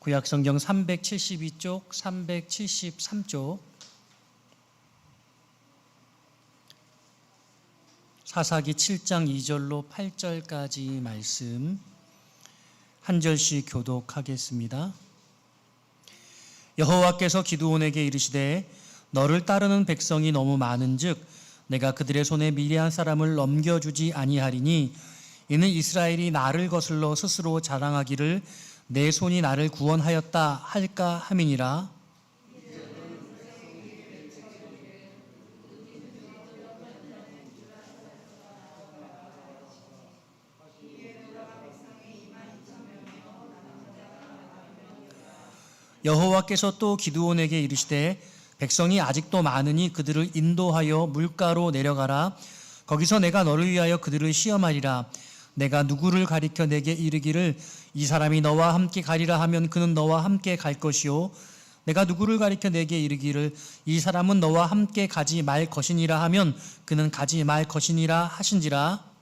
구약성경 372쪽, 373쪽, 사사기 7장 2절로 8절까지 말씀 한 절씩 교독하겠습니다. 여호와께서 기드온에게 이르시되 너를 따르는 백성이 너무 많은즉 내가 그들의 손에 미리한 사람을 넘겨주지 아니하리니 이는 이스라엘이 나를 거슬러 스스로 자랑하기를 내 손이 나를 구원하였다 할까 함이니라. 여호와께서 또 기드온에게 이르시되 백성이 아직도 많으니 그들을 인도하여 물가로 내려가라. 거기서 내가 너를 위하여 그들을 시험하리라. 내가 누구를 가리켜 내게 이르기를 이 사람이 너와 함께 가리라 하면 그는 너와 함께 갈 것이요 내가 누구를 가리켜 내게 이르기를 이 사람은 너와 함께 가지 말 것이니라 하면 그는 가지 말 것이니라 하신지라.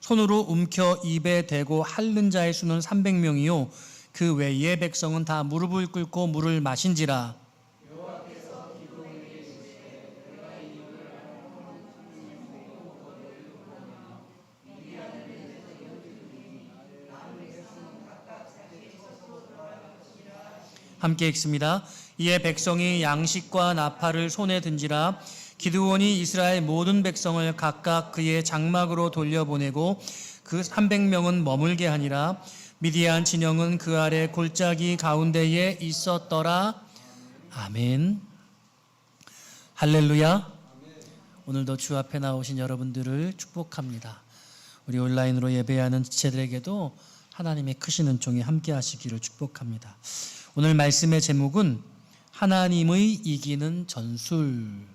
손으로 움켜 입에 대고 핥는 자의 수는 300명이요 그 외의 백성은 다 무릎을 꿇고 물을 마신지라. 함께 읽습니다. 이에 백성이 양식과 나팔을 손에 든지라. 기드온이 이스라엘 모든 백성을 각각 그의 장막으로 돌려보내고 그 300명은 머물게 하니라. 미디안 진영은 그 아래 골짜기 가운데에 있었더라. 아멘. 할렐루야. 오늘도 주 앞에 나오신 여러분들을 축복합니다. 우리 온라인으로 예배하는 지체들에게도 하나님의 크신 은총이 함께 하시기를 축복합니다. 오늘 말씀의 제목은 하나님의 이기는 전술.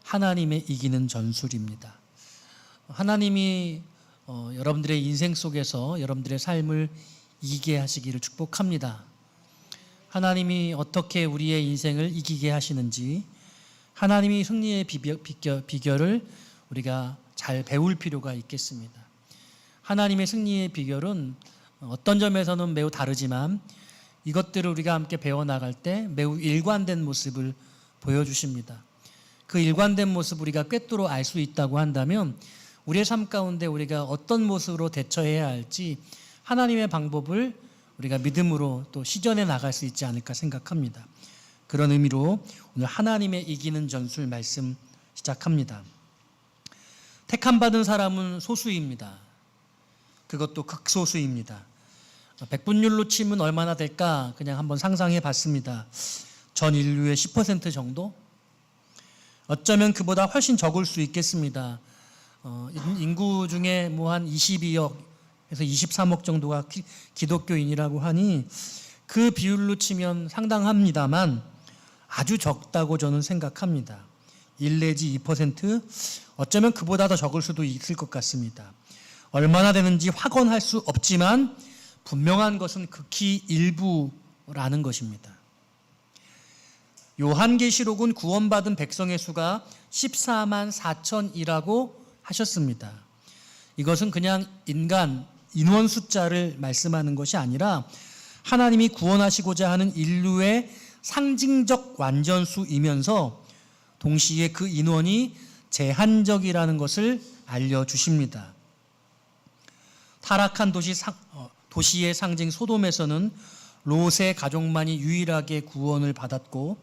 하나님의 이기는 전술입니다. 하나님이 여러분들의 인생 속에서 여러분들의 삶을 이기게 하시기를 축복합니다. 하나님이 어떻게 우리의 인생을 이기게 하시는지, 하나님이 승리의 비결을 우리가 잘 배울 필요가 있겠습니다. 하나님의 승리의 비결은 어떤 점에서는 매우 다르지만 이것들을 우리가 함께 배워나갈 때 매우 일관된 모습을 보여주십니다. 그 일관된 모습 우리가 꿰뚫어 알 수 있다고 한다면 우리의 삶 가운데 우리가 어떤 모습으로 대처해야 할지 하나님의 방법을 우리가 믿음으로 또 시전해 나갈 수 있지 않을까 생각합니다. 그런 의미로 오늘 하나님의 이기는 전술 말씀 시작합니다. 택함받은 사람은 소수입니다. 그것도 극소수입니다. 100분율로 치면 얼마나 될까 그냥 한번 상상해 봤습니다. 전 인류의 10% 정도? 어쩌면 그보다 훨씬 적을 수 있겠습니다. 인구 중에 뭐 한 22억에서 23억 정도가 기독교인이라고 하니 그 비율로 치면 상당합니다만 아주 적다고 저는 생각합니다. 1 내지 2%? 어쩌면 그보다 더 적을 수도 있을 것 같습니다. 얼마나 되는지 확언할 수 없지만 분명한 것은 극히 일부라는 것입니다. 요한계시록은 구원받은 백성의 수가 14만 4천이라고 하셨습니다. 이것은 그냥 인원 숫자를 말씀하는 것이 아니라 하나님이 구원하시고자 하는 인류의 상징적 완전수이면서 동시에 그 인원이 제한적이라는 것을 알려주십니다. 타락한 도시의 상징 소돔에서는 롯의 가족만이 유일하게 구원을 받았고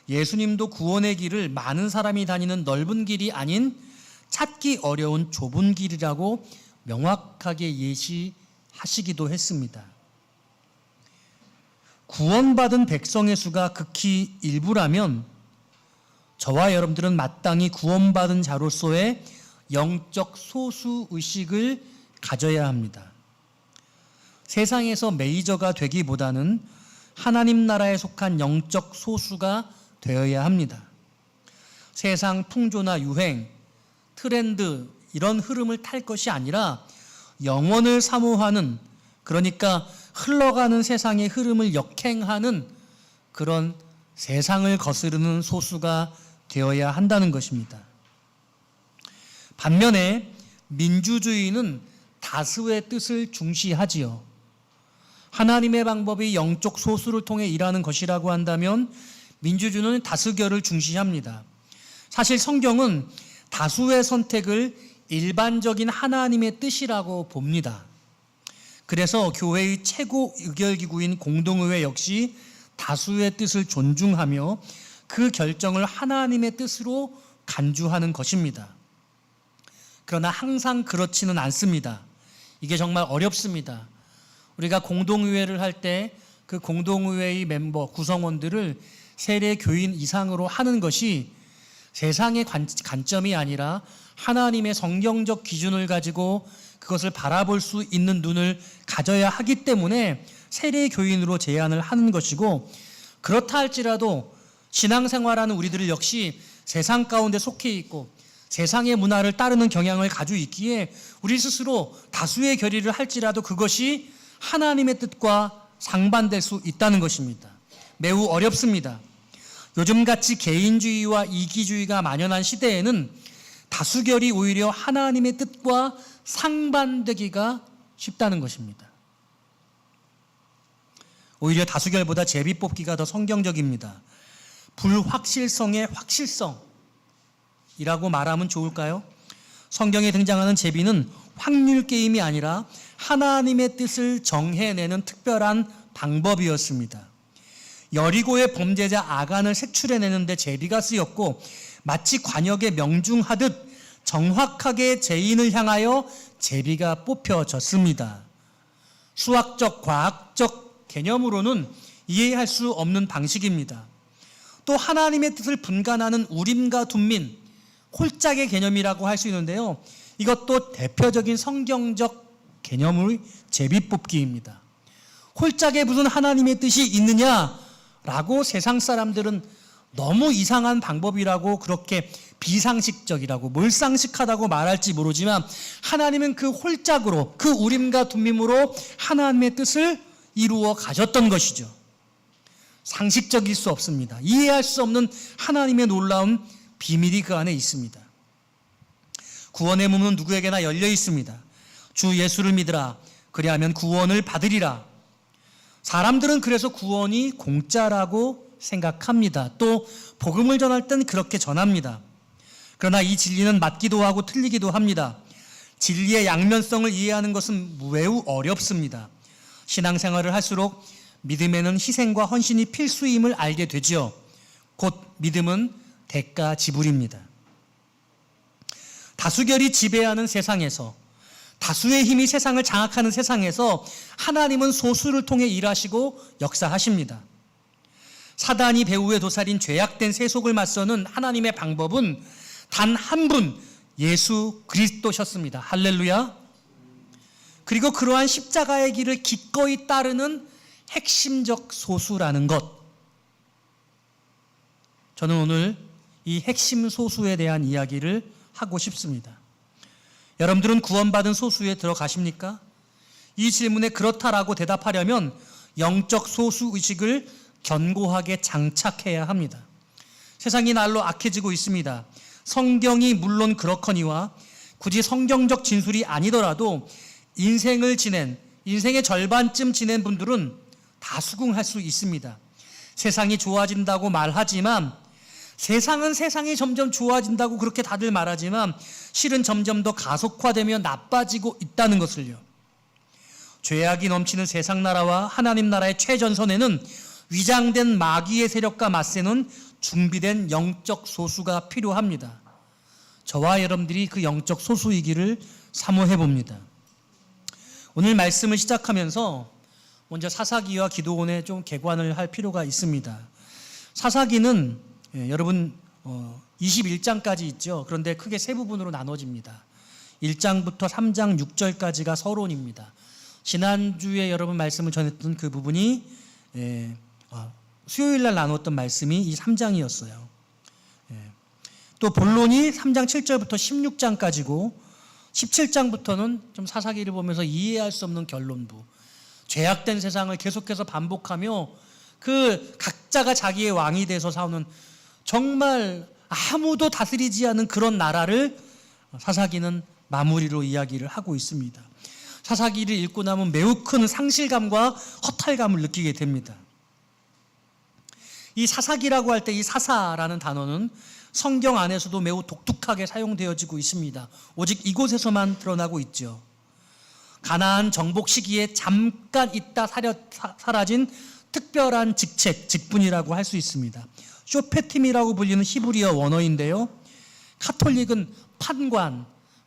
예수님도 구원의 길을 많은 사람이 다니는 넓은 길이 아닌 찾기 어려운 좁은 길이라고 명확하게 예시하시기도 했습니다. 구원받은 백성의 수가 극히 일부라면 저와 여러분들은 마땅히 구원받은 자로서의 영적 소수의식을 가져야 합니다. 세상에서 메이저가 되기보다는 하나님 나라에 속한 영적 소수가 되어야 합니다. 세상 풍조나 유행, 트렌드 이런 흐름을 탈 것이 아니라 영원을 사모하는, 그러니까 흘러가는 세상의 흐름을 역행하는 그런 세상을 거스르는 소수가 되어야 한다는 것입니다. 반면에 민주주의는 다수의 뜻을 중시하지요. 하나님의 방법이 영적 소수를 통해 일하는 것이라고 한다면 민주주의는 다수결을 중시합니다. 사실 성경은 다수의 선택을 일반적인 하나님의 뜻이라고 봅니다. 그래서 교회의 최고 의결기구인 공동의회 역시 다수의 뜻을 존중하며 그 결정을 하나님의 뜻으로 간주하는 것입니다. 그러나 항상 그렇지는 않습니다. 이게 정말 어렵습니다. 우리가 공동의회를 할 때 그 공동의회의 멤버, 구성원들을 세례 교인 이상으로 하는 것이 세상의 관점이 아니라 하나님의 성경적 기준을 가지고 그것을 바라볼 수 있는 눈을 가져야 하기 때문에 세례 교인으로 제안을 하는 것이고, 그렇다 할지라도 신앙생활하는 우리들 역시 세상 가운데 속해 있고 세상의 문화를 따르는 경향을 가지고 있기에 우리 스스로 다수의 결의를 할지라도 그것이 하나님의 뜻과 상반될 수 있다는 것입니다. 매우 어렵습니다. 요즘같이 개인주의와 이기주의가 만연한 시대에는 다수결이 오히려 하나님의 뜻과 상반되기가 쉽다는 것입니다. 오히려 다수결보다 제비 뽑기가 더 성경적입니다. 불확실성의 확실성이라고 말하면 좋을까요? 성경에 등장하는 제비는 확률 게임이 아니라 하나님의 뜻을 정해내는 특별한 방법이었습니다. 여리고의 범죄자 아간을 색출해내는데 제비가 쓰였고, 마치 관역에 명중하듯 정확하게 죄인을 향하여 제비가 뽑혀졌습니다. 수학적, 과학적 개념으로는 이해할 수 없는 방식입니다. 또 하나님의 뜻을 분간하는 우림과 둠민, 홀짝의 개념이라고 할 수 있는데요. 이것도 대표적인 성경적 개념의 제비뽑기입니다. 홀짝에 무슨 하나님의 뜻이 있느냐라고 세상 사람들은 너무 이상한 방법이라고, 그렇게 비상식적이라고 몰상식하다고 말할지 모르지만, 하나님은 그 홀짝으로, 그 우림과 둠밈으로 하나님의 뜻을 이루어 가셨던 것이죠. 상식적일 수 없습니다. 이해할 수 없는 하나님의 놀라운 비밀이 그 안에 있습니다. 구원의 문은 누구에게나 열려 있습니다. 주 예수를 믿으라. 그리하면 구원을 받으리라. 사람들은 그래서 구원이 공짜라고 생각합니다. 또 복음을 전할 땐 그렇게 전합니다. 그러나 이 진리는 맞기도 하고 틀리기도 합니다. 진리의 양면성을 이해하는 것은 매우 어렵습니다. 신앙생활을 할수록 믿음에는 희생과 헌신이 필수임을 알게 되죠. 곧 믿음은 대가 지불입니다. 다수결이 지배하는 세상에서, 다수의 힘이 세상을 장악하는 세상에서 하나님은 소수를 통해 일하시고 역사하십니다. 사단이 배후의 도살인 죄악된 세속을 맞서는 하나님의 방법은 단 한 분, 예수 그리스도셨습니다. 할렐루야. 그리고 그러한 십자가의 길을 기꺼이 따르는 핵심적 소수라는 것. 저는 오늘 이 핵심 소수에 대한 이야기를 하고 싶습니다. 여러분들은 구원받은 소수에 들어가십니까? 이 질문에 그렇다라고 대답하려면 영적 소수의식을 견고하게 장착해야 합니다. 세상이 날로 악해지고 있습니다. 성경이 물론 그렇거니와 굳이 성경적 진술이 아니더라도 인생을 지낸, 인생의 절반쯤 지낸 분들은 다 수긍할 수 있습니다. 세상이 좋아진다고 말하지만, 세상은 세상이 점점 좋아진다고 그렇게 다들 말하지만 실은 점점 더 가속화되며 나빠지고 있다는 것을요. 죄악이 넘치는 세상 나라와 하나님 나라의 최전선에는 위장된 마귀의 세력과 맞서는 준비된 영적 소수가 필요합니다. 저와 여러분들이 그 영적 소수이기를 사모해 봅니다. 오늘 말씀을 시작하면서 먼저 사사기와 기도원에 좀 개관을 할 필요가 있습니다. 사사기는 여러분 21장까지 있죠. 그런데 크게 세 부분으로 나눠집니다. 1장부터 3장 6절까지가 서론입니다. 지난주에 여러분 말씀을 전했던 그 부분이 수요일날 나눴던 말씀이 이 3장이었어요. 또 본론이 3장 7절부터 16장까지고 17장부터는 좀 사사기를 보면서 이해할 수 없는 결론부, 죄악된 세상을 계속해서 반복하며 그 각자가 자기의 왕이 돼서 싸우는 정말 아무도 다스리지 않은 그런 나라를 사사기는 마무리로 이야기를 하고 있습니다. 사사기를 읽고 나면 매우 큰 상실감과 허탈감을 느끼게 됩니다. 이 사사기라고 할 때 이 사사라는 단어는 성경 안에서도 매우 독특하게 사용되어지고 있습니다. 오직 이곳에서만 드러나고 있죠. 가나안 정복 시기에 잠깐 있다 사라진 특별한 직책, 직분이라고 할 수 있습니다. 쇼페팀이라고 불리는 히브리어 원어인데요. 카톨릭은 판관,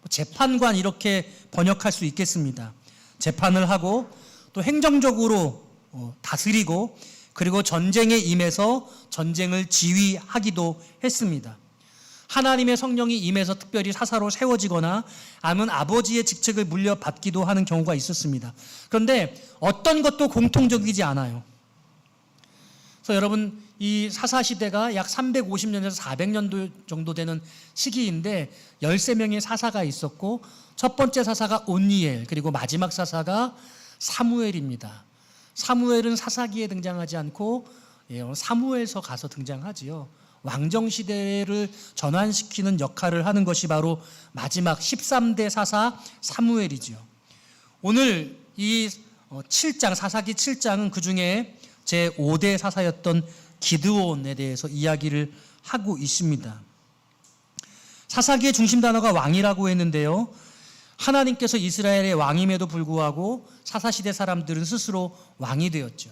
재판관 이렇게 번역할 수 있겠습니다. 재판을 하고 또 행정적으로 다스리고 그리고 전쟁에 임해서 전쟁을 지휘하기도 했습니다. 하나님의 성령이 임해서 특별히 사사로 세워지거나 아니면 아버지의 직책을 물려받기도 하는 경우가 있었습니다. 그런데 어떤 것도 공통적이지 않아요. 그래서 여러분 이 사사 시대가 약 350년에서 400년도 정도 되는 시기인데 13명의 사사가 있었고 첫 번째 사사가 온니엘 그리고 마지막 사사가 사무엘입니다. 사무엘은 사사기에 등장하지 않고 사무엘서 가서 등장하지요. 왕정시대를 전환시키는 역할을 하는 것이 바로 마지막 13대 사사 사무엘이지요. 오늘 이 7장 사사기 7장은 그중에 제5대 사사였던 기드온에 대해서 이야기를 하고 있습니다. 사사기의 중심 단어가 왕이라고 했는데요. 하나님께서 이스라엘의 왕임에도 불구하고 사사시대 사람들은 스스로 왕이 되었죠.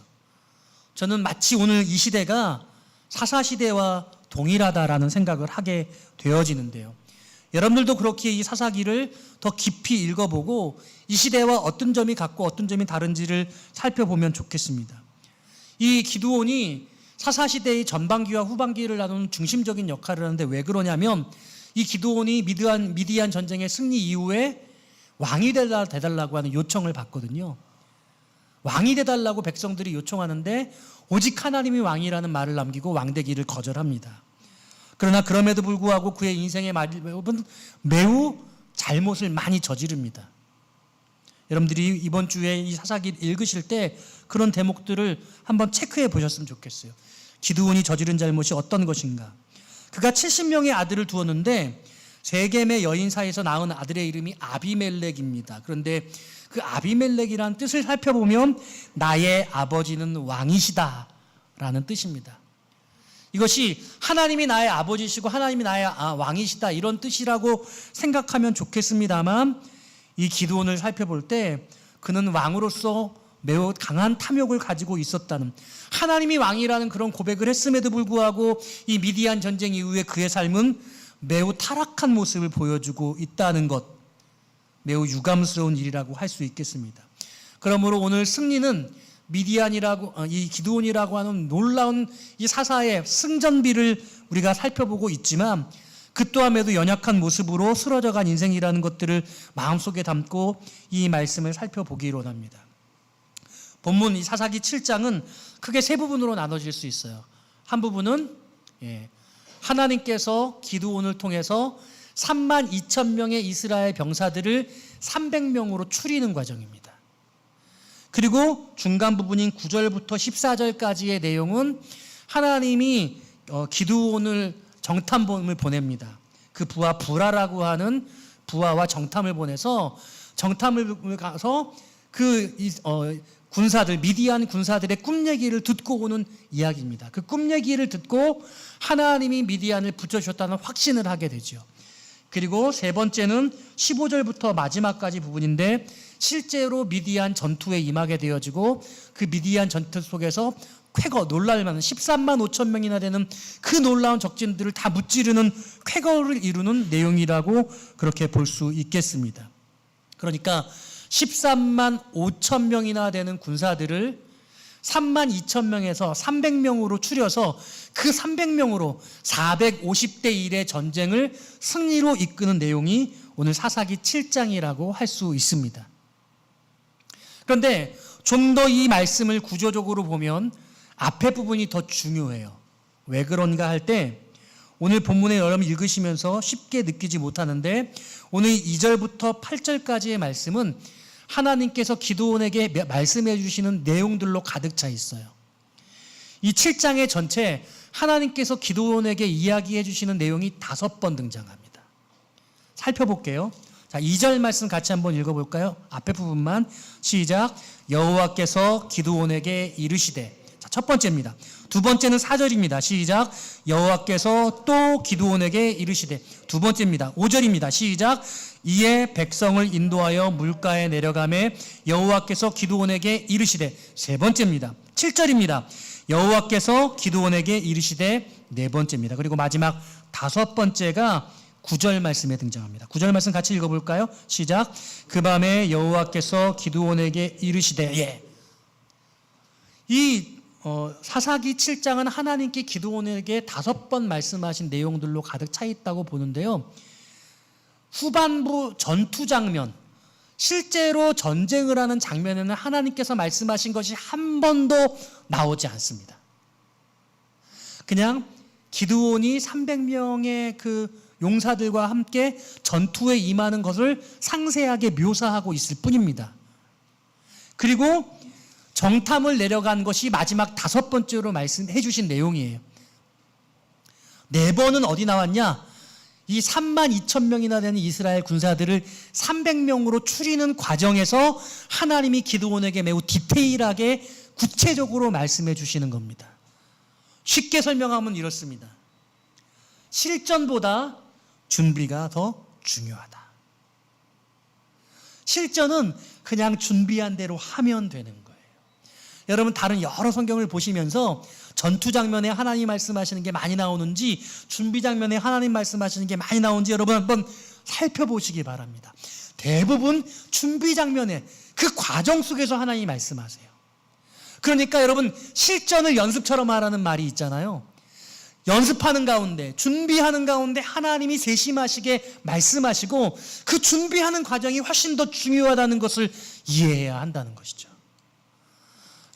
저는 마치 오늘 이 시대가 사사시대와 동일하다라는 생각을 하게 되어지는데요. 여러분들도 그렇게 이 사사기를 더 깊이 읽어보고 이 시대와 어떤 점이 같고 어떤 점이 다른지를 살펴보면 좋겠습니다. 이 기드온이 사사시대의 전반기와 후반기를 나누는 중심적인 역할을 하는데 왜 그러냐면 이 기드온이 미디안 전쟁의 승리 이후에 왕이 되달라고 하는 요청을 받거든요. 왕이 되달라고 백성들이 요청하는데 오직 하나님이 왕이라는 말을 남기고 왕되기를 거절합니다. 그러나 그럼에도 불구하고 그의 인생의 말은 매우 잘못을 많이 저지릅니다. 여러분들이 이번 주에 이 사사기를 읽으실 때 그런 대목들을 한번 체크해 보셨으면 좋겠어요. 기드온이 저지른 잘못이 어떤 것인가? 그가 70명의 아들을 두었는데 세겜의 여인 사이에서 낳은 아들의 이름이 아비멜렉입니다. 그런데 그 아비멜렉이라는 뜻을 살펴보면 나의 아버지는 왕이시다 라는 뜻입니다. 이것이 하나님이 나의 아버지시고 하나님이 나의 왕이시다 이런 뜻이라고 생각하면 좋겠습니다만 이 기드온을 살펴볼 때 그는 왕으로서 매우 강한 탐욕을 가지고 있었다는, 하나님이 왕이라는 그런 고백을 했음에도 불구하고 이 미디안 전쟁 이후에 그의 삶은 매우 타락한 모습을 보여주고 있다는 것, 매우 유감스러운 일이라고 할 수 있겠습니다. 그러므로 오늘 승리는 이 기드온이라고 하는 놀라운 이 사사의 승전비를 우리가 살펴보고 있지만 그 또함에도 연약한 모습으로 쓰러져간 인생이라는 것들을 마음속에 담고 이 말씀을 살펴보기로 합니다. 본문 이 사사기 7장은 크게 세 부분으로 나눠질 수 있어요. 한 부분은 하나님께서 기드온을 통해서 32,000명의 이스라엘 병사들을 300명으로 추리는 과정입니다. 그리고 중간 부분인 9절부터 14절까지의 내용은 하나님이 기드온을 정탐범을 보냅니다. 그 부하 부라라고 하는 부하와 정탐을 보내서 정탐을 가서 군사들, 미디안 군사들의 꿈 얘기를 듣고 오는 이야기입니다. 그 꿈 얘기를 듣고 하나님이 미디안을 붙여주셨다는 확신을 하게 되죠. 그리고 세 번째는 15절부터 마지막까지 부분인데 실제로 미디안 전투에 임하게 되어지고 그 미디안 전투 속에서 놀랄만한 13만 5천 명이나 되는 그 놀라운 적진들을 다 무찌르는 쾌거를 이루는 내용이라고 그렇게 볼 수 있겠습니다. 그러니까 13만 5천 명이나 되는 군사들을 3만 2천 명에서 300명으로 추려서 그 300명으로 450대 1의 전쟁을 승리로 이끄는 내용이 오늘 사사기 7장이라고 할 수 있습니다. 그런데 좀 더 이 말씀을 구조적으로 보면 앞에 부분이 더 중요해요. 왜 그런가 할 때 오늘 본문에 여러분 읽으시면서 쉽게 느끼지 못하는데 오늘 2절부터 8절까지의 말씀은 하나님께서 기드온에게 말씀해 주시는 내용들로 가득 차 있어요. 이 7장의 전체 하나님께서 기드온에게 이야기해 주시는 내용이 5번 등장합니다. 살펴볼게요. 자, 2절 말씀 같이 한번 읽어볼까요? 앞에 부분만. 시작. 여호와께서 기드온에게 이르시되. 자, 첫 번째입니다. 두 번째는 4절입니다. 시작. 여호와께서 또 기드온에게 이르시되. 두 번째입니다. 5절입니다. 시작. 이에 백성을 인도하여 물가에 내려가매 여호와께서 기드온에게 이르시되. 세 번째입니다. 7절입니다. 여호와께서 기드온에게 이르시되. 네 번째입니다. 그리고 마지막 5번째가 9절 말씀에 등장합니다. 9절 말씀 같이 읽어볼까요? 시작. 그 밤에 여호와께서 기드온에게 이르시되. 예. 이 사사기 7장은 하나님께 기드온에게 5번 말씀하신 내용들로 가득 차 있다고 보는데요. 후반부 전투 장면, 실제로 전쟁을 하는 장면에는 하나님께서 말씀하신 것이 한 번도 나오지 않습니다. 그냥 기드온이 300명의 그 용사들과 함께 전투에 임하는 것을 상세하게 묘사하고 있을 뿐입니다. 그리고 정탐을 내려간 것이 마지막 5번째로 말씀해 주신 내용이에요. 4번은 어디 나왔냐? 이 32,000명이나 되는 이스라엘 군사들을 300명으로 추리는 과정에서 하나님이 기드온에게 매우 디테일하게 구체적으로 말씀해 주시는 겁니다. 쉽게 설명하면 이렇습니다. 실전보다 준비가 더 중요하다. 실전은 그냥 준비한 대로 하면 되는 거예요. 여러분, 다른 여러 성경을 보시면서 전투 장면에 하나님 말씀하시는 게 많이 나오는지, 준비 장면에 하나님 말씀하시는 게 많이 나오는지 여러분 한번 살펴보시기 바랍니다. 대부분 준비 장면에, 그 과정 속에서 하나님이 말씀하세요. 그러니까 여러분, 실전을 연습처럼 하라는 말이 있잖아요. 연습하는 가운데, 준비하는 가운데 하나님이 세심하시게 말씀하시고, 그 준비하는 과정이 훨씬 더 중요하다는 것을 이해해야 한다는 것이죠.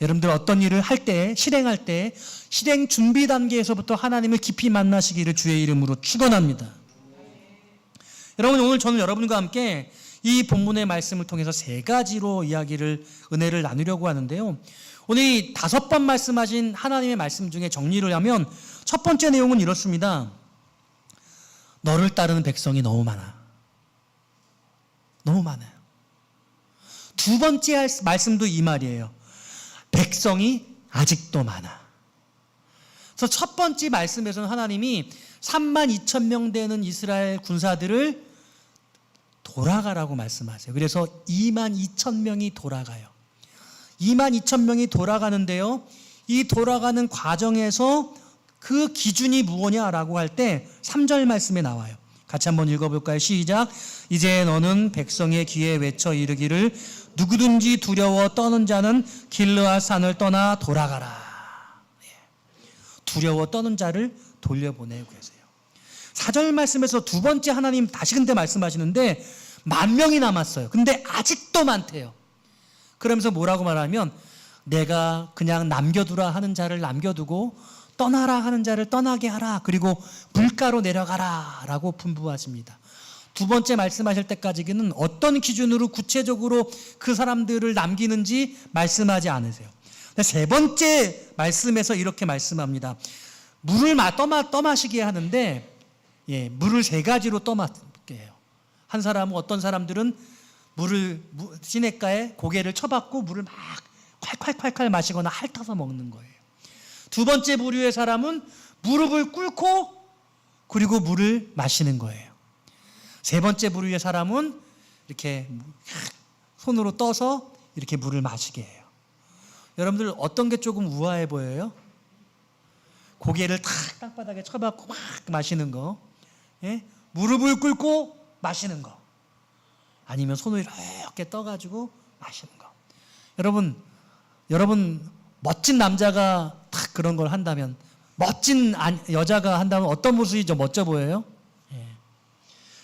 여러분들 어떤 일을 할 때, 실행할 때 실행 준비 단계에서부터 하나님을 깊이 만나시기를 주의 이름으로 축원합니다. 여러분, 오늘 저는 여러분과 함께 이 본문의 말씀을 통해서 3가지로 은혜를 나누려고 하는데요. 오늘 이 5번 말씀하신 하나님의 말씀 중에 정리를 하면 첫 번째 내용은 이렇습니다. 너를 따르는 백성이 너무 많아. 너무 많아요. 두 번째 말씀도 이 말이에요. 백성이 아직도 많아. 그래서 첫 번째 말씀에서는 하나님이 32,000명 되는 이스라엘 군사들을 돌아가라고 말씀하세요. 그래서 22,000명이 돌아가요. 22,000명이 돌아가는데요. 이 돌아가는 과정에서 그 기준이 무엇냐라고 할 때 3절 말씀에 나와요. 같이 한번 읽어볼까요? 시작. 이제 너는 백성의 귀에 외쳐 이르기를 누구든지 두려워 떠는 자는 길르앗 산을 떠나 돌아가라. 두려워 떠는 자를 돌려보내고 계세요. 4절 말씀에서 두 번째 하나님 다시 근데 말씀하시는데 10,000명이 남았어요. 근데 아직도 많대요. 그러면서 뭐라고 말하면 내가 그냥 남겨두라 하는 자를 남겨두고 떠나라 하는 자를 떠나게 하라. 그리고 물가로 내려가라 라고 분부하십니다. 두 번째 말씀하실 때까지는 어떤 기준으로 구체적으로 그 사람들을 남기는지 말씀하지 않으세요. 세 번째 말씀에서 이렇게 말씀합니다. 물을 떠마시게 하는데 물을 3가지로 떠마게 해요. 한 사람은 어떤 사람들은 물을 시냇가에 고개를 쳐박고 물을 막 콸콸콸콸 마시거나 핥아서 먹는 거예요. 두 번째 부류의 사람은 무릎을 꿇고 그리고 물을 마시는 거예요. 세 번째 부류의 사람은 이렇게 손으로 떠서 이렇게 물을 마시게 해요. 여러분들 어떤 게 조금 우아해 보여요? 고개를 탁 땅바닥에 쳐박고 막 마시는 거, 무릎을 꿇고 마시는 거, 아니면 손을 이렇게 떠가지고 마시는 거. 여러분 멋진 남자가 탁 그런 걸 한다면, 멋진 여자가 한다면 어떤 모습이 좀 멋져 보여요?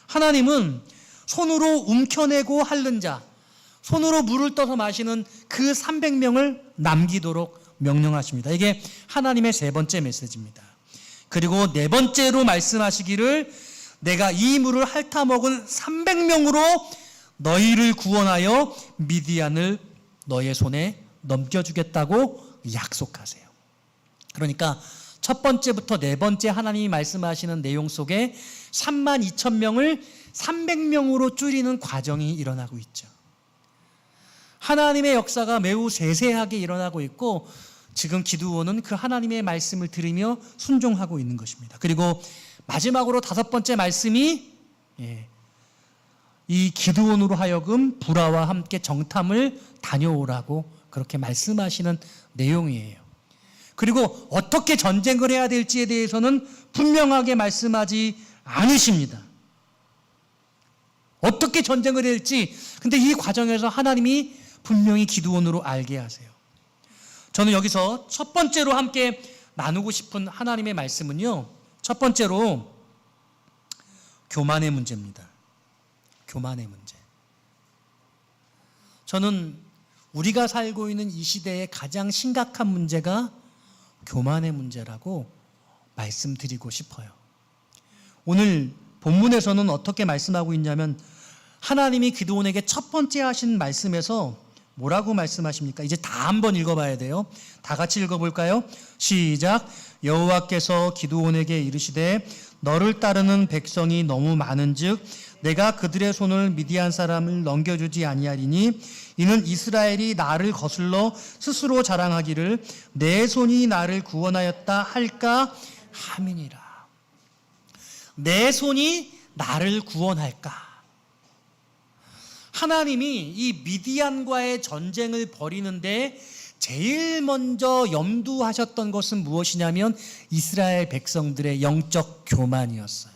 하나님은 손으로 움켜내고 핥는 자, 손으로 물을 떠서 마시는 그 300명을 남기도록 명령하십니다. 이게 하나님의 3번째 메시지입니다. 그리고 4번째로 말씀하시기를 내가 이 물을 핥아먹은 300명으로 너희를 구원하여 미디안을 너의 손에 넘겨주겠다고 약속하세요. 그러니까 첫 번째부터 네 번째 하나님이 말씀하시는 내용 속에 32,000명을 300명으로 줄이는 과정이 일어나고 있죠. 하나님의 역사가 매우 세세하게 일어나고 있고 지금 기드온은 그 하나님의 말씀을 들으며 순종하고 있는 것입니다. 그리고 마지막으로 다섯 번째 말씀이 이 기드온으로 하여금 불화와 함께 정탐을 다녀오라고 그렇게 말씀하시는 내용이에요. 그리고 어떻게 전쟁을 해야 될지에 대해서는 분명하게 말씀하지 않으십니다. 어떻게 전쟁을 해야 될지, 근데 이 과정에서 하나님이 분명히 기드온으로 알게 하세요. 저는 여기서 첫 번째로 함께 나누고 싶은 하나님의 말씀은요, 첫 번째로 교만의 문제입니다. 교만의 문제. 저는 우리가 살고 있는 이 시대의 가장 심각한 문제가 교만의 문제라고 말씀드리고 싶어요. 오늘 본문에서는 어떻게 말씀하고 있냐면 하나님이 기드온에게 첫 번째 하신 말씀에서 뭐라고 말씀하십니까? 이제 다 한번 읽어봐야 돼요. 다 같이 읽어볼까요? 시작. 여호와께서 기드온에게 이르시되 너를 따르는 백성이 너무 많은즉 내가 그들의 손을 미디안 사람을 넘겨주지 아니하리니 이는 이스라엘이 나를 거슬러 스스로 자랑하기를 내 손이 나를 구원하였다 할까 함이니라. 내 손이 나를 구원할까? 하나님이 이 미디안과의 전쟁을 벌이는데 제일 먼저 염두하셨던 것은 무엇이냐면 이스라엘 백성들의 영적 교만이었어요.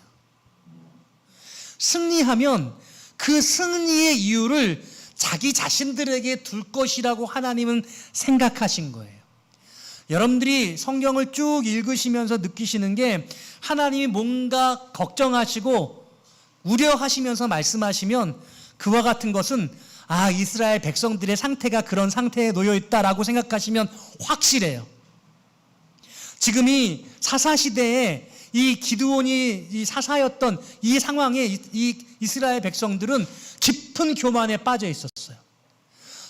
승리하면 그 승리의 이유를 자기 자신들에게 둘 것이라고 하나님은 생각하신 거예요. 여러분들이 성경을 쭉 읽으시면서 느끼시는 게 하나님이 뭔가 걱정하시고 우려하시면서 말씀하시면 그와 같은 것은 이스라엘 백성들의 상태가 그런 상태에 놓여 있다라고 생각하시면 확실해요. 지금 이 사사시대에 이 기드온이 이 사사였던 이 상황에 이 이스라엘 백성들은 깊은 교만에 빠져 있었어요.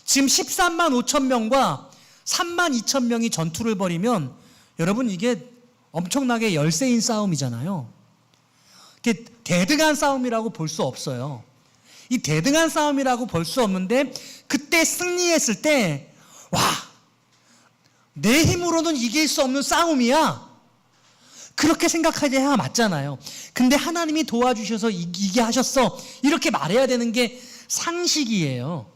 지금 13만 5천 명과 3만 2천 명이 전투를 벌이면 여러분 이게 엄청나게 열세인 싸움이잖아요. 이게 대등한 싸움이라고 볼 수 없어요. 이 대등한 싸움이라고 볼 수 없는데 그때 승리했을 때 내 힘으로는 이길 수 없는 싸움이야. 그렇게 생각해야 맞잖아요. 근데 하나님이 도와주셔서 이기게 하셨어. 이렇게 말해야 되는 게 상식이에요.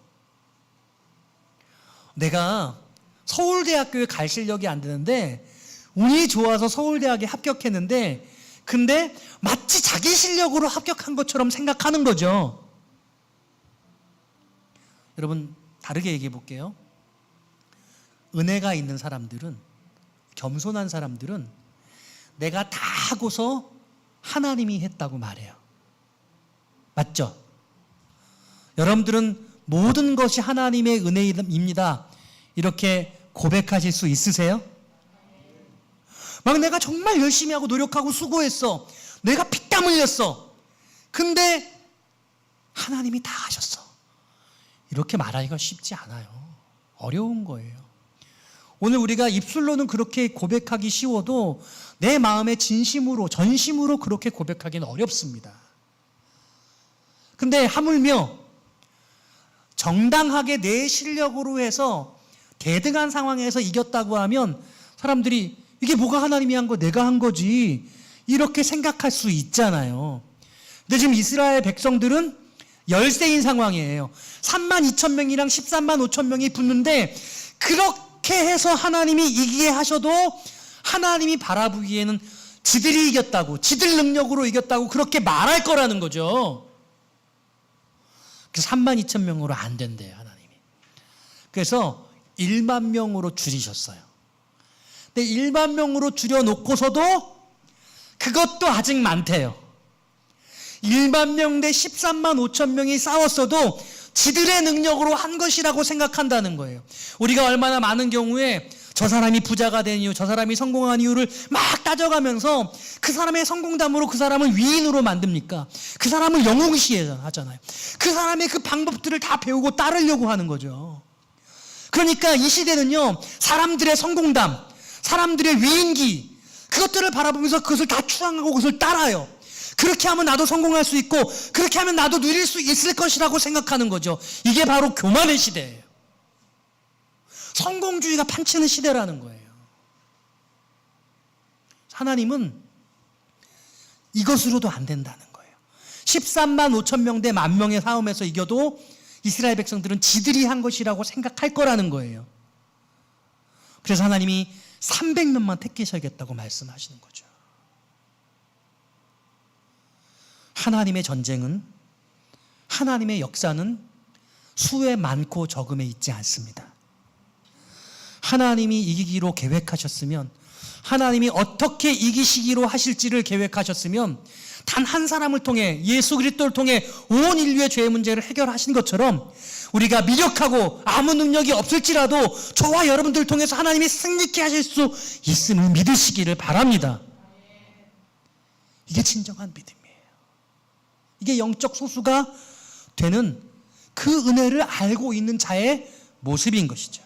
내가 서울대학교에 갈 실력이 안 되는데 운이 좋아서 서울대학에 합격했는데 근데 마치 자기 실력으로 합격한 것처럼 생각하는 거죠. 여러분 다르게 얘기해 볼게요. 은혜가 있는 사람들은, 겸손한 사람들은 내가 다 하고서 하나님이 했다고 말해요. 맞죠? 여러분들은 모든 것이 하나님의 은혜입니다. 이렇게 고백하실 수 있으세요? 막 내가 정말 열심히 하고 노력하고 수고했어. 내가 피땀 흘렸어. 근데 하나님이 다 하셨어. 이렇게 말하기가 쉽지 않아요. 어려운 거예요. 오늘 우리가 입술로는 그렇게 고백하기 쉬워도 내 마음의 진심으로, 전심으로 그렇게 고백하기는 어렵습니다. 근데 하물며 정당하게 내 실력으로 해서 대등한 상황에서 이겼다고 하면 사람들이 이게 뭐가 하나님이 한 거, 내가 한 거지 이렇게 생각할 수 있잖아요. 근데 지금 이스라엘 백성들은 열세인 상황이에요. 3만 2천 명이랑 13만 5천 명이 붙는데 그렇게 해서 하나님이 이기게 하셔도 하나님이 바라보기에는 지들이 이겼다고, 지들 능력으로 이겼다고 그렇게 말할 거라는 거죠. 그래서 3만 2천 명으로 안 된대요, 하나님이. 그래서 1만 명으로 줄이셨어요. 근데 1만 명으로 줄여놓고서도 그것도 아직 많대요. 1만 명 대 13만 5천 명이 싸웠어도 지들의 능력으로 한 것이라고 생각한다는 거예요. 우리가 얼마나 많은 경우에 저 사람이 부자가 된 이유, 저 사람이 성공한 이유를 막 따져가면서 그 사람의 성공담으로 그 사람을 위인으로 만듭니까? 그 사람을 영웅시하잖아요. 그 사람의 그 방법들을 다 배우고 따르려고 하는 거죠. 그러니까 이 시대는요, 사람들의 성공담, 사람들의 위인기, 그것들을 바라보면서 그것을 다 추앙하고 그것을 따라요. 그렇게 하면 나도 성공할 수 있고, 그렇게 하면 나도 누릴 수 있을 것이라고 생각하는 거죠. 이게 바로 교만의 시대예요. 성공주의가 판치는 시대라는 거예요. 하나님은 이것으로도 안 된다는 거예요. 13만 5천 명대 10,000명의 싸움에서 이겨도 이스라엘 백성들은 지들이 한 것이라고 생각할 거라는 거예요. 그래서 하나님이 300명만 택하셔야겠다고 말씀하시는 거죠. 하나님의 전쟁은, 하나님의 역사는 수에 많고 적음에 있지 않습니다. 하나님이 이기기로 계획하셨으면, 하나님이 어떻게 이기시기로 하실지를 계획하셨으면 단 한 사람을 통해, 예수 그리스도를 통해 온 인류의 죄의 문제를 해결하신 것처럼 우리가 미력하고 아무 능력이 없을지라도 저와 여러분들을 통해서 하나님이 승리케 하실 수 있음을 믿으시기를 바랍니다. 이게 진정한 믿음이에요. 이게 영적 소수가 되는 그 은혜를 알고 있는 자의 모습인 것이죠.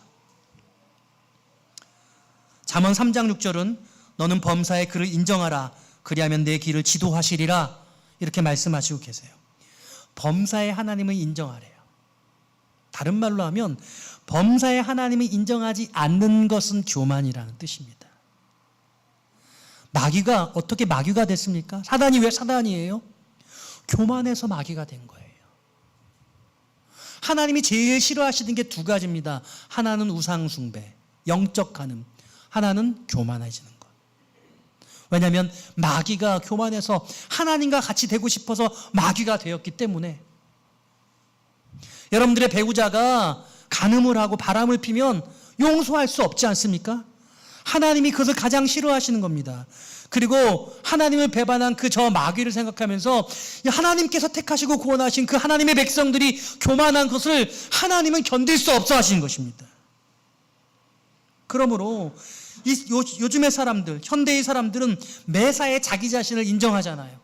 잠언 3장 6절은 너는 범사의 그를 인정하라. 그리하면 내 길을 지도하시리라. 이렇게 말씀하시고 계세요. 범사의 하나님을 인정하래요. 다른 말로 하면 범사의 하나님을 인정하지 않는 것은 교만이라는 뜻입니다. 마귀가 어떻게 마귀가 됐습니까? 사단이 왜 사단이에요? 교만해서 마귀가 된 거예요. 하나님이 제일 싫어하시는 게 두 가지입니다. 하나는 우상숭배, 영적 간음. 하나는 교만해지는 것. 왜냐하면 마귀가 교만해서 하나님과 같이 되고 싶어서 마귀가 되었기 때문에. 여러분들의 배우자가 간음을 하고 바람을 피면 용서할 수 없지 않습니까? 하나님이 그것을 가장 싫어하시는 겁니다. 그리고 하나님을 배반한 그 저 마귀를 생각하면서 하나님께서 택하시고 구원하신 그 하나님의 백성들이 교만한 것을 하나님은 견딜 수 없어 하시는 것입니다. 그러므로 요즘의 사람들, 현대의 사람들은 매사에 자기 자신을 인정하잖아요.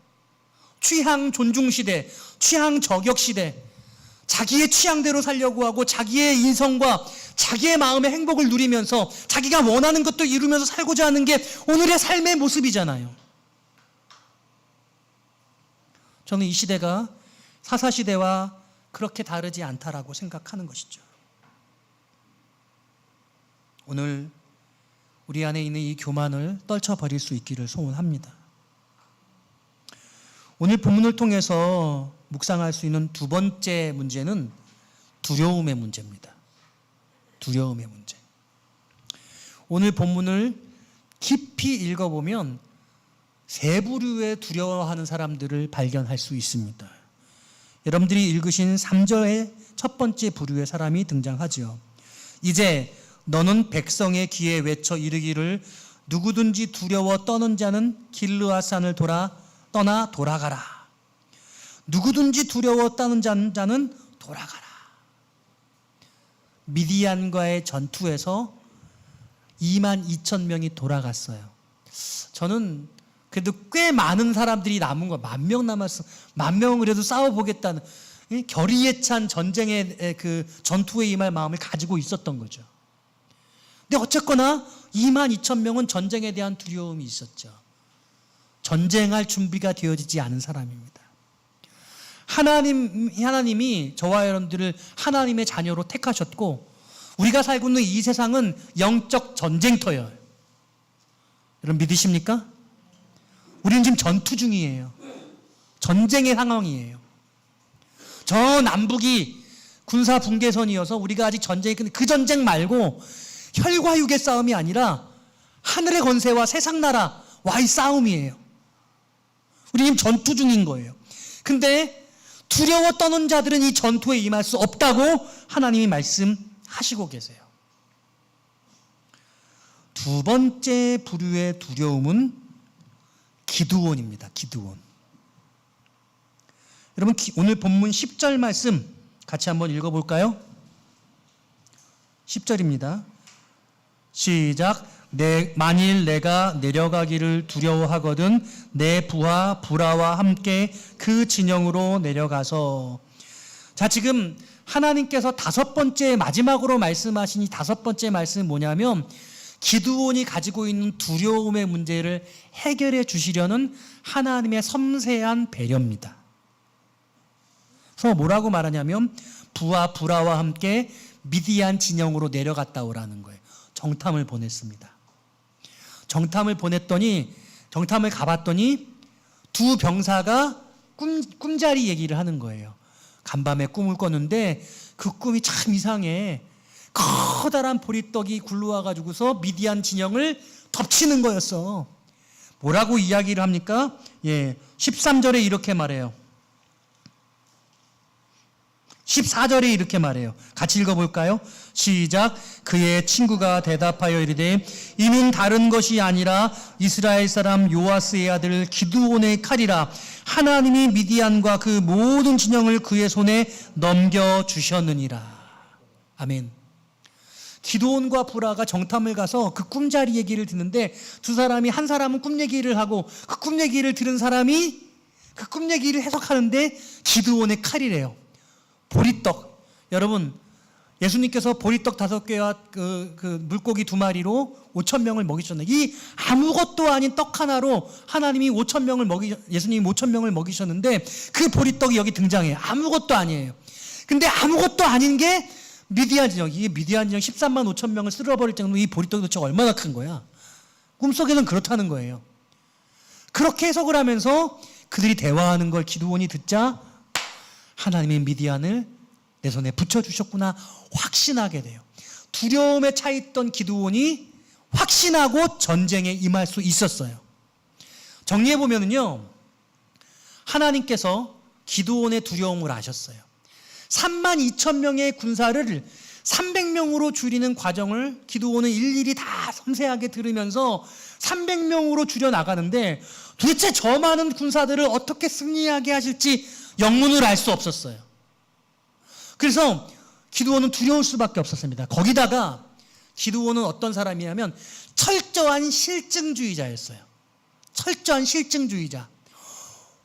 취향 존중 시대, 취향 저격 시대, 자기의 취향대로 살려고 하고 자기의 인성과 자기의 마음의 행복을 누리면서 자기가 원하는 것도 이루면서 살고자 하는 게 오늘의 삶의 모습이잖아요. 저는 이 시대가 사사시대와 그렇게 다르지 않다라고 생각하는 것이죠. 오늘 우리 안에 있는 이 교만을 떨쳐버릴 수 있기를 소원합니다. 오늘 본문을 통해서 묵상할 수 있는 두 번째 문제는 두려움의 문제입니다. 두려움의 문제. 오늘 본문을 깊이 읽어보면 세 부류의 두려워하는 사람들을 발견할 수 있습니다. 여러분들이 읽으신 3절의 첫 번째 부류의 사람이 등장하죠. 이제 너는 백성의 귀에 외쳐 이르기를 누구든지 두려워 떠는 자는 길르앗산을 떠나 돌아가라. 누구든지 두려워 떠는 자는 돌아가라. 미디안과의 전투에서 22,000명이 돌아갔어요. 저는 그래도 꽤 많은 사람들이 남은 거, 10,000명 남았어. 10,000명은 그래도 싸워보겠다는 결의에 찬 전쟁의 그 전투에 임할 마음을 가지고 있었던 거죠. 근데 어쨌거나 22,000명은 전쟁에 대한 두려움이 있었죠. 전쟁할 준비가 되어지지 않은 사람입니다. 하나님이 저와 여러분들을 하나님의 자녀로 택하셨고 우리가 살고 있는 이 세상은 영적 전쟁터예요. 여러분 믿으십니까? 우리는 지금 전투 중이에요. 전쟁의 상황이에요. 저 남북이 군사 분계선이어서 우리가 아직 전쟁이 끝내, 그 전쟁 말고 혈과 육의 싸움이 아니라 하늘의 권세와 세상 나라와의 싸움이에요. 우리 지금 전투 중인 거예요. 근데 두려워 떠는 자들은 이 전투에 임할 수 없다고 하나님이 말씀하시고 계세요. 두 번째 부류의 두려움은 기드온입니다. 기드온. 여러분 오늘 본문 10절 말씀 같이 한번 읽어볼까요? 10절입니다. 시작. 만일 내가 내려가기를 두려워하거든 내 부하 부라와 함께 그 진영으로 내려가서. 자, 지금 하나님께서 다섯 번째 마지막으로 말씀하신 이 다섯 번째 말씀은 뭐냐면 기드온이 가지고 있는 두려움의 문제를 해결해 주시려는 하나님의 섬세한 배려입니다. 그래서 뭐라고 말하냐면 부하 부라와 함께 미디안 진영으로 내려갔다 오라는 거예요. 정탐을 보냈습니다. 정탐을 가봤더니 두 병사가 꿈자리 얘기를 하는 거예요. 간밤에 꿈을 꿨는데 그 꿈이 참 이상해. 커다란 보리떡이 굴러와가지고서 미디안 진영을 덮치는 거였어. 뭐라고 이야기를 합니까? 13절에 이렇게 말해요. 14절에 이렇게 말해요. 같이 읽어볼까요? 시작. 그의 친구가 대답하여 이르되 이는 다른 것이 아니라 이스라엘 사람 요아스의 아들 기드온의 칼이라. 하나님이 미디안과 그 모든 진영을 그의 손에 넘겨주셨느니라. 아멘. 기드온과 부라가 정탐을 가서 그 꿈자리 얘기를 듣는데 두 사람이, 한 사람은 꿈 얘기를 하고 그 꿈 얘기를 들은 사람이 그 꿈 얘기를 해석하는데 기드온의 칼이래요. 보리떡. 여러분, 예수님께서 보리떡 5개와 그 물고기 2마리로 5,000명을 먹이셨는데 이 아무것도 아닌 떡 하나로 예수님이 5,000명을 먹이셨는데 그 보리떡이 여기 등장해요. 아무것도 아니에요. 근데 아무것도 아닌 게 미디안 진영. 이게 미디안 진영 13만 5천 명을 쓸어버릴 정도로 이 보리떡이 도대체 얼마나 큰 거야. 꿈속에는 그렇다는 거예요. 그렇게 해석을 하면서 그들이 대화하는 걸 기드온이 듣자 하나님의 미디안을 내 손에 붙여주셨구나 확신하게 돼요. 두려움에 차있던 기드온이 확신하고 전쟁에 임할 수 있었어요. 정리해보면요, 하나님께서 기드온의 두려움을 아셨어요. 32,000명의 군사를 300명으로 줄이는 과정을 기드온은 일일이 다 섬세하게 들으면서 300명으로 줄여나가는데 도대체 저 많은 군사들을 어떻게 승리하게 하실지 영문을 알 수 없었어요. 그래서 기드온은 두려울 수밖에 없었습니다. 거기다가 기드온은 어떤 사람이냐면 철저한 실증주의자였어요. 철저한 실증주의자.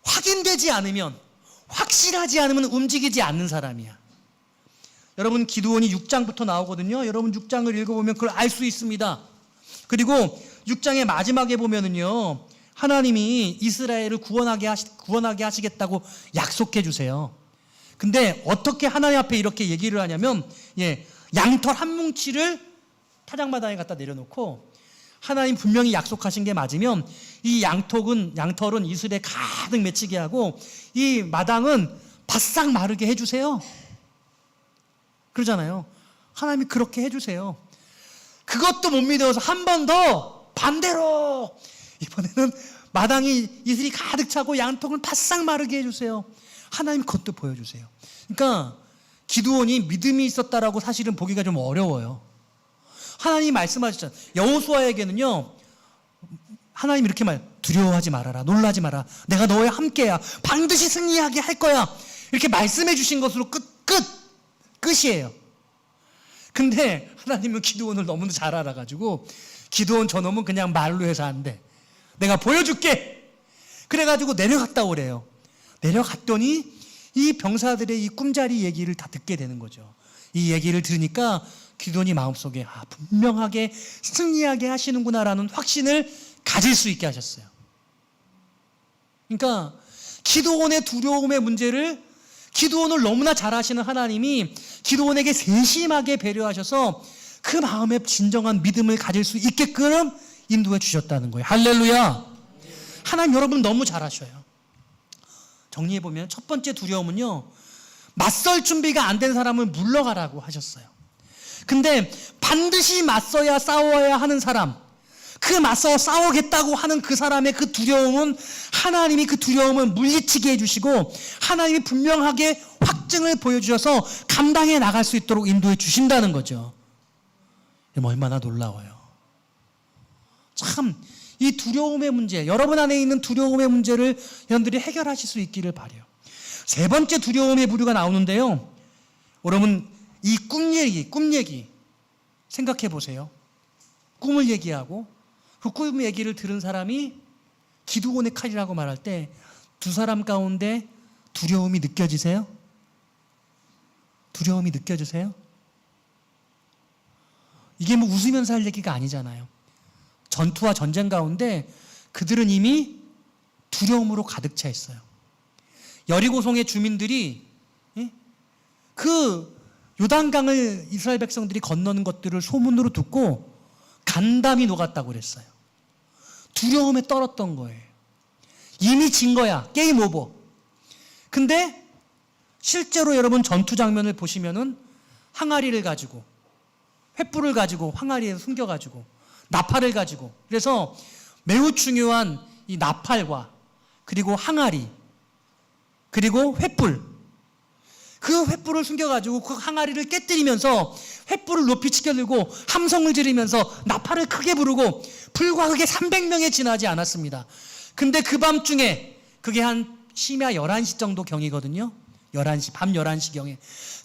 확인되지 않으면, 확실하지 않으면 움직이지 않는 사람이야. 여러분, 기드온이 6장부터 나오거든요. 여러분 6장을 읽어보면 그걸 알 수 있습니다. 그리고 6장의 마지막에 보면은요, 하나님이 이스라엘을 구원하게 하시겠다고 약속해 주세요. 근데 어떻게 하나님 앞에 이렇게 얘기를 하냐면, 양털 한 뭉치를 타작마당에 갖다 내려놓고 하나님 분명히 약속하신 게 맞으면 이 양털은 이슬에 가득 맺히게 하고 이 마당은 바싹 마르게 해주세요. 그러잖아요. 하나님이 그렇게 해주세요. 그것도 못 믿어서 한 번 더 반대로 이번에는 마당이 이슬이 가득 차고 양털을 바싹 마르게 해주세요. 하나님 그것도 보여주세요. 그러니까 기드온이 믿음이 있었다라고 사실은 보기가 좀 어려워요. 하나님이 말씀하셨잖아요. 여호수아에게는요, 하나님 이렇게 두려워하지 말아라, 놀라지 마라, 내가 너와 함께야, 반드시 승리하게 할 거야, 이렇게 말씀해 주신 것으로 끝이에요. 근데 하나님은 기드온을 너무 잘 알아가지고 기드온 저놈은 그냥 말로 해서 안 돼, 내가 보여줄게, 그래가지고 내려갔다 오래요. 내려갔더니 이 병사들의 이 꿈자리 얘기를 다 듣게 되는 거죠. 이 얘기를 들으니까 기드온이 마음속에 분명하게 승리하게 하시는구나라는 확신을 가질 수 있게 하셨어요. 그러니까 기드온의 두려움의 문제를 기드온을 너무나 잘 아시는 하나님이 기드온에게 세심하게 배려하셔서 그 마음에 진정한 믿음을 가질 수 있게끔 인도해 주셨다는 거예요. 할렐루야. 하나님 여러분 너무 잘 아셔요. 정리해보면 첫 번째 두려움은요, 맞설 준비가 안 된 사람을 물러가라고 하셨어요. 근데 반드시 맞서야 싸워야 하는 사람, 그 맞서 싸우겠다고 하는 그 사람의 그 두려움은 하나님이 그 두려움을 물리치게 해주시고 하나님이 분명하게 확증을 보여주셔서 감당해 나갈 수 있도록 인도해 주신다는 거죠. 얼마나 놀라워요. 참 이 두려움의 문제, 여러분 안에 있는 두려움의 문제를 여러분들이 해결하실 수 있기를 바라요. 세 번째 두려움의 부류가 나오는데요, 여러분 이 꿈 얘기 생각해 보세요. 꿈을 얘기하고 그 꿈 얘기를 들은 사람이 기드온의 칼이라고 말할 때 두 사람 가운데 두려움이 느껴지세요? 두려움이 느껴지세요? 이게 뭐 웃으면서 할 얘기가 아니잖아요. 전투와 전쟁 가운데 그들은 이미 두려움으로 가득 차 있어요. 여리고성의 주민들이 그 요단강을 이스라엘 백성들이 건너는 것들을 소문으로 듣고 간담이 녹았다고 그랬어요. 두려움에 떨었던 거예요. 이미 진 거야. 게임 오버. 근데 실제로 여러분 전투 장면을 보시면은 항아리를 가지고 횃불을 가지고 항아리에 숨겨가지고 나팔을 가지고, 그래서 매우 중요한 이 나팔과 그리고 항아리 그리고 횃불, 그 횃불을 숨겨가지고 그 항아리를 깨뜨리면서 횃불을 높이 치켜들고 함성을 지르면서 나팔을 크게 부르고 불과 그게 300명에 지나지 않았습니다. 근데 그 밤중에 그게 한 심야 11시 정도 경이거든요. 11시, 밤 11시 경에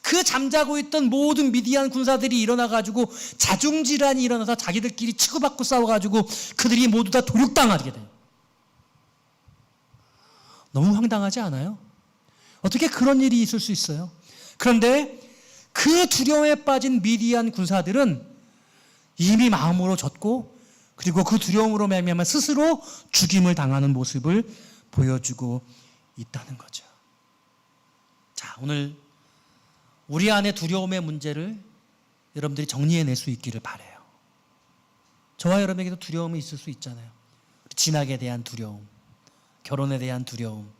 그 잠자고 있던 모든 미디안 군사들이 일어나가지고 자중질환이 일어나서 자기들끼리 치고받고 싸워가지고 그들이 모두 다 도륙당하게 돼요. 너무 황당하지 않아요? 어떻게 그런 일이 있을 수 있어요? 그런데 그 두려움에 빠진 미디안 군사들은 이미 마음으로 졌고, 그리고 그 두려움으로 말미암아 스스로 죽임을 당하는 모습을 보여주고 있다는 거죠. 자, 오늘 우리 안에 두려움의 문제를 여러분들이 정리해낼 수 있기를 바라요. 저와 여러분에게도 두려움이 있을 수 있잖아요. 진학에 대한 두려움, 결혼에 대한 두려움,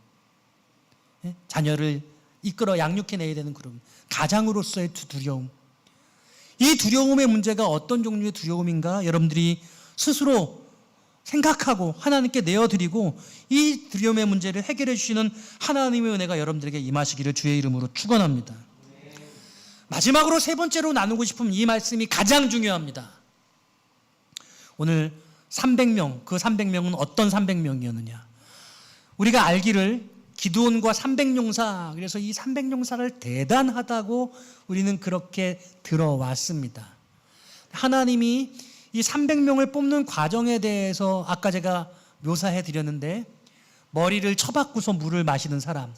자녀를 이끌어 양육해내야 되는 그런 가장으로서의 두려움. 이 두려움의 문제가 어떤 종류의 두려움인가 여러분들이 스스로 생각하고 하나님께 내어드리고 이 두려움의 문제를 해결해 주시는 하나님의 은혜가 여러분들에게 임하시기를 주의 이름으로 축원합니다. 마지막으로 세 번째로 나누고 싶은 이 말씀이 가장 중요합니다. 오늘 300명, 그 300명은 어떤 300명이었느냐. 우리가 알기를 기드온과 300용사, 그래서 이 300용사를 대단하다고 우리는 그렇게 들어왔습니다. 하나님이 이 300명을 뽑는 과정에 대해서 아까 제가 묘사해 드렸는데, 머리를 쳐박고서 물을 마시던 사람,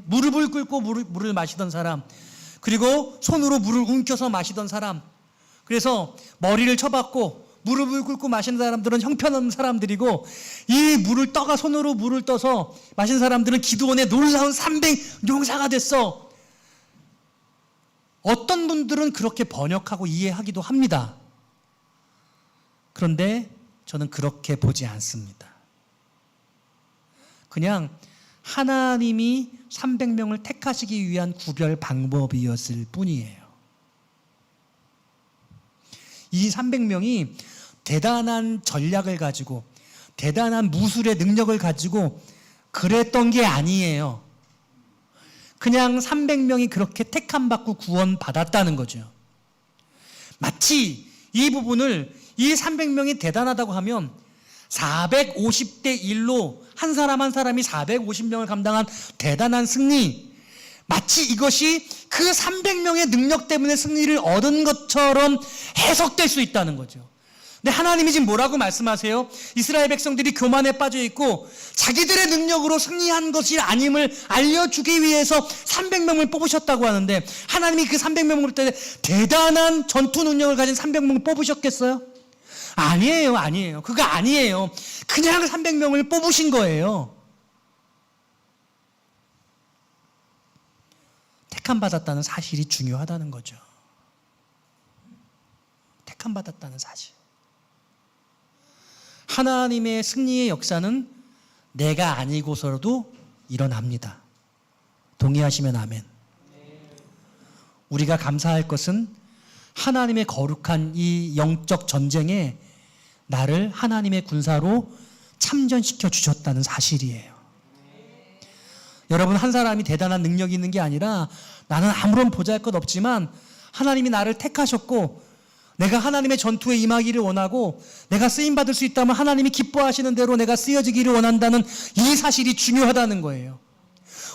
무릎을 꿇고 물을 마시던 사람, 그리고 손으로 물을 움켜서 마시던 사람, 그래서 머리를 쳐박고 무릎을 꿇고 마시는 사람들은 형편없는 사람들이고, 이 물을 떠가 손으로 물을 떠서 마신 사람들은 기드온의 놀라운 300용사가 됐어. 어떤 분들은 그렇게 번역하고 이해하기도 합니다. 그런데 저는 그렇게 보지 않습니다. 그냥 하나님이 300명을 택하시기 위한 구별 방법이었을 뿐이에요. 이 300명이 대단한 전략을 가지고 대단한 무술의 능력을 가지고 그랬던 게 아니에요. 그냥 300명이 그렇게 택함받고 구원받았다는 거죠. 마치 이 부분을, 이 300명이 대단하다고 하면 450대 1로 한 사람 한 사람이 450명을 감당한 대단한 승리, 마치 이것이 그 300명의 능력 때문에 승리를 얻은 것처럼 해석될 수 있다는 거죠. 근데 하나님이 지금 뭐라고 말씀하세요? 이스라엘 백성들이 교만에 빠져 있고 자기들의 능력으로 승리한 것이 아님을 알려주기 위해서 300명을 뽑으셨다고 하는데, 하나님이 그 300명을 뽑을 때 대단한 전투 능력을 가진 300명을 뽑으셨겠어요? 아니에요, 아니에요. 그거 아니에요. 그냥 300명을 뽑으신 거예요. 택함받았다는 사실이 중요하다는 거죠. 택함받았다는 사실. 하나님의 승리의 역사는 내가 아니고서도 일어납니다. 동의하시면 아멘. 우리가 감사할 것은 하나님의 거룩한 이 영적 전쟁에 나를 하나님의 군사로 참전시켜 주셨다는 사실이에요. 여러분, 한 사람이 대단한 능력이 있는 게 아니라 나는 아무런 보잘것 없지만 하나님이 나를 택하셨고 내가 하나님의 전투에 임하기를 원하고 내가 쓰임받을 수 있다면 하나님이 기뻐하시는 대로 내가 쓰여지기를 원한다는 이 사실이 중요하다는 거예요.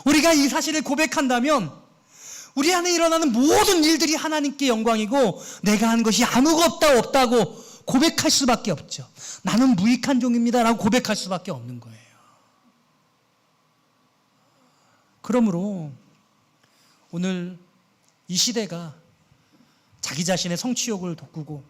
우리가 이 사실을 고백한다면 우리 안에 일어나는 모든 일들이 하나님께 영광이고 내가 한 것이 아무것도 없다고 고백할 수밖에 없죠. 나는 무익한 종입니다라고 고백할 수밖에 없는 거예요. 그러므로 오늘 이 시대가 자기 자신의 성취욕을 돋구고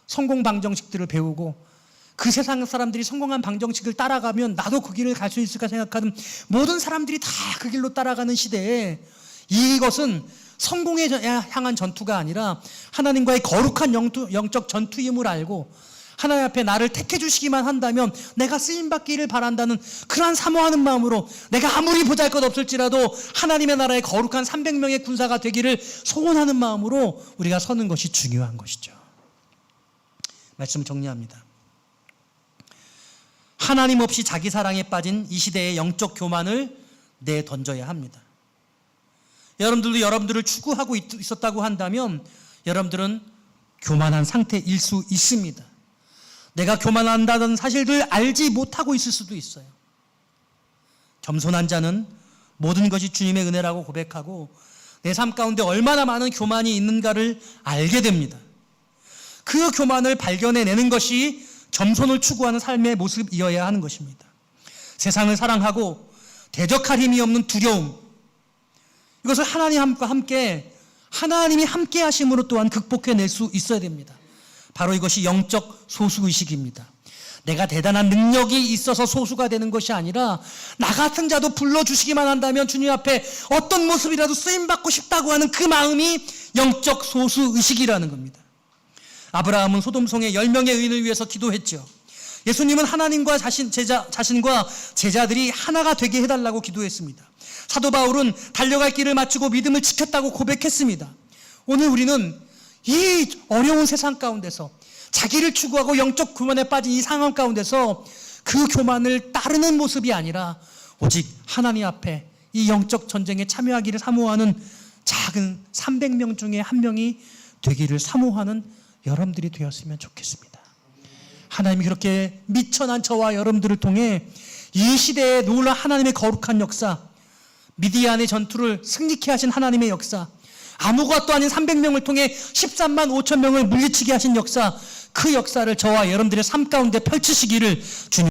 성공 방정식들을 배우고 그 세상 사람들이 성공한 방정식을 따라가면 나도 그 길을 갈 수 있을까 생각하는 모든 사람들이 다 그 길로 따라가는 시대에 이것은 성공에 향한 전투가 아니라 하나님과의 거룩한 영적 전투임을 알고 하나님 앞에 나를 택해 주시기만 한다면 내가 쓰임받기를 바란다는 그러한 사모하는 마음으로 내가 아무리 보잘것없을지라도 하나님의 나라의 거룩한 300명의 군사가 되기를 소원하는 마음으로 우리가 서는 것이 중요한 것이죠. 말씀을 정리합니다. 하나님 없이 자기 사랑에 빠진 이 시대의 영적 교만을 내던져야 합니다. 여러분들도 여러분들을 추구하고 있었다고 한다면 여러분들은 교만한 상태일 수 있습니다. 내가 교만한다는 사실을 알지 못하고 있을 수도 있어요. 겸손한 자는 모든 것이 주님의 은혜라고 고백하고 내 삶 가운데 얼마나 많은 교만이 있는가를 알게 됩니다. 그 교만을 발견해내는 것이 겸손을 추구하는 삶의 모습이어야 하는 것입니다. 세상을 사랑하고 대적할 힘이 없는 두려움, 이것을 하나님과 함께 하나님이 함께 하심으로 또한 극복해낼 수 있어야 됩니다. 바로 이것이 영적 소수의식입니다. 내가 대단한 능력이 있어서 소수가 되는 것이 아니라 나 같은 자도 불러주시기만 한다면 주님 앞에 어떤 모습이라도 쓰임받고 싶다고 하는 그 마음이 영적 소수의식이라는 겁니다. 아브라함은 소돔성의 10명의 의인을 위해서 기도했죠. 예수님은 하나님과 자신과 제자들이 하나가 되게 해달라고 기도했습니다. 사도 바울은 달려갈 길을 마치고 믿음을 지켰다고 고백했습니다. 오늘 우리는 이 어려운 세상 가운데서 자기를 추구하고 영적 교만에 빠진 이 상황 가운데서 그 교만을 따르는 모습이 아니라 오직 하나님 앞에 이 영적 전쟁에 참여하기를 사모하는 작은 300명 중에 한 명이 되기를 사모하는 여러분들이 되었으면 좋겠습니다. 하나님이 그렇게 미천한 저와 여러분들을 통해 이 시대에 놀라운 하나님의 거룩한 역사, 미디안의 전투를 승리케 하신 하나님의 역사, 아무것도 아닌 300명을 통해 13만 5천 명을 물리치게 하신 역사, 그 역사를 저와 여러분들의 삶 가운데 펼치시기를 주님